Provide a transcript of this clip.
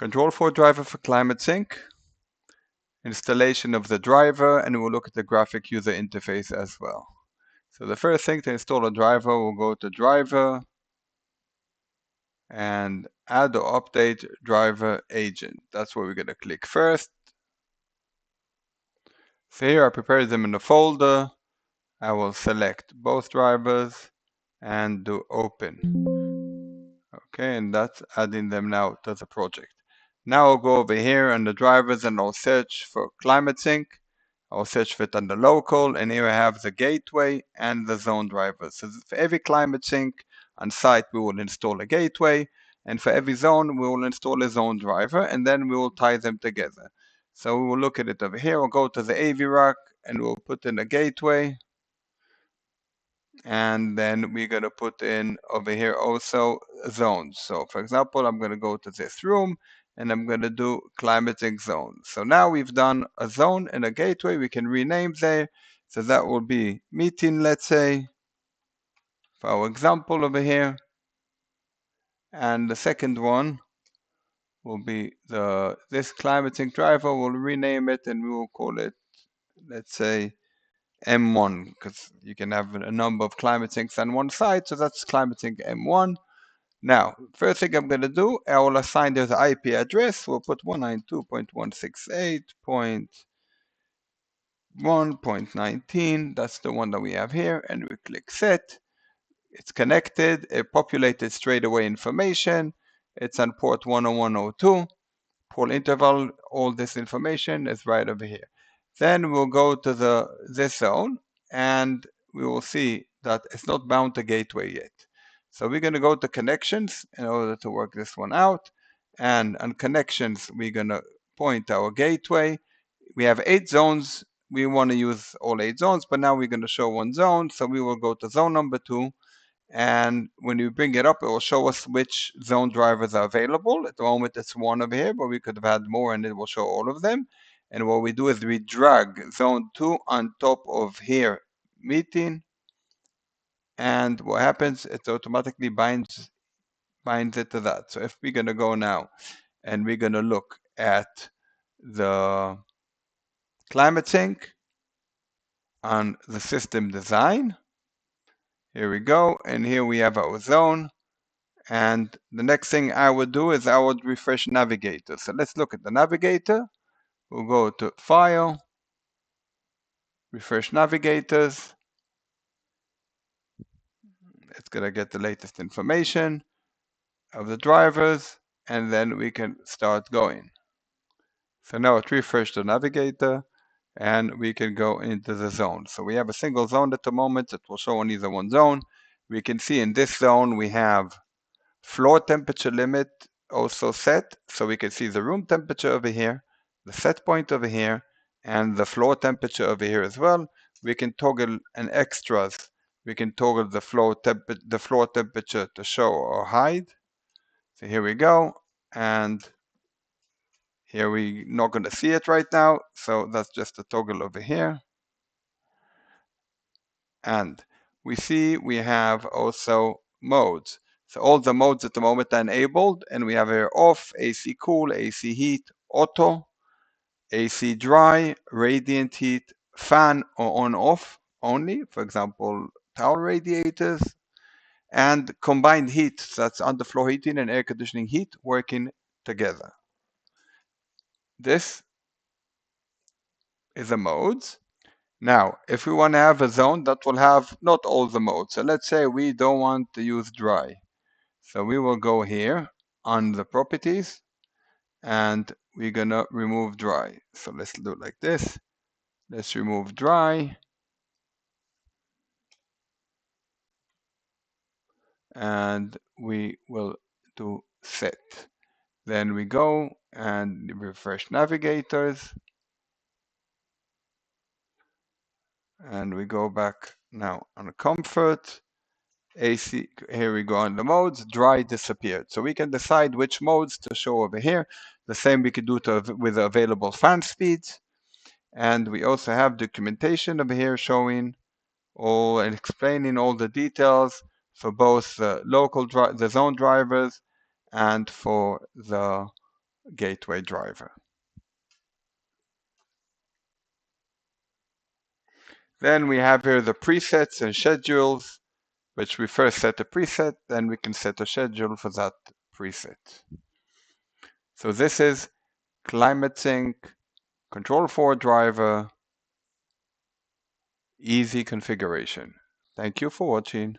Control4 driver for ClimateSync, installation of the driver, and we'll look at the graphic user interface as well. So the first thing to install a driver, we'll go to driver and add or update driver agent. That's where we're going to click first. So here I prepared them in a folder. I will select both drivers and do open. Okay, and that's adding them now to the project. Now I'll go over here on the drivers and I'll search for ClimateSync. I'll search for it under local, and here I have the gateway and the zone drivers. So for every ClimateSync on site, we will install a gateway, and for every zone, we will install a zone driver, and then we will tie them together. So we will look at it over here. We'll go to the AV rack, and we'll put in a gateway. And then we're going to put in over here also zones. So for example, I'm going to go to this room and I'm going to do ClimateSync zone. So now we've done a zone and a gateway. We can rename there. So that will be meeting, let's say, for our example over here. And the second one will be this ClimateSync driver. We'll rename it and we will call it, let's say, M1, because you can have a number of ClimateSyncs on one side, so that's ClimateSync M1. Now, first thing I'm going to do, I will assign this IP address. We'll put 192.168.1.19. That's the one that we have here, and we click set. It's connected. It populated straight away information. It's on port 10102. Port interval, all this information is right over here. Then we'll go to this zone, and we will see that it's not bound to gateway yet. So we're going to go to connections in order to work this one out. And on connections, we're going to point our gateway. We have 8 zones. We want to use all 8 zones, but now we're going to show one zone. So we will go to zone number 2. And when you bring it up, it will show us which zone drivers are available. At the moment, it's one over here, but we could have had more and it will show all of them. And what we do is we drag zone 2 on top of here, meeting. And what happens, it automatically binds it to that. So if we're going to go now and we're going to look at the ClimateSync on the system design, here we go. And here we have our zone. And the next thing I would do is I would refresh Navigator. So let's look at the Navigator. We'll go to File, Refresh Navigators. It's going to get the latest information of the drivers, and then we can start going. So now it refreshed the Navigator, and we can go into the zone. So we have a single zone at the moment. It will show only the one zone. We can see in this zone we have floor temperature limit also set, so we can see the room temperature over here, the set point over here, and the floor temperature over here as well. We can toggle an extras. We can toggle the floor temperature to show or hide. So here we go, and here we're not going to see it right now, so that's just a toggle over here. And we see we have also modes. So all the modes at the moment are enabled, and we have here off, AC cool, AC heat, auto, AC dry, radiant heat, fan or on off only, for example, towel radiators, and combined heat, so that's underfloor heating and air conditioning heat working together. This is the modes. Now, if we want to have a zone that will have not all the modes, so let's say we don't want to use dry. So we will go here on the properties and we're going to remove dry. So let's do it like this. Let's remove dry. And we will do set. Then we go and refresh navigators. And we go back now on comfort. AC, here we go on the modes, dry disappeared. So we can decide which modes to show over here. The same we could do with available fan speeds. And we also have documentation over here showing all and explaining all the details for both the zone drivers and for the gateway driver. Then we have here the presets and schedules, which we first set a preset, then we can set a schedule for that preset. So this is ClimateSync, Control4 driver, easy configuration. Thank you for watching.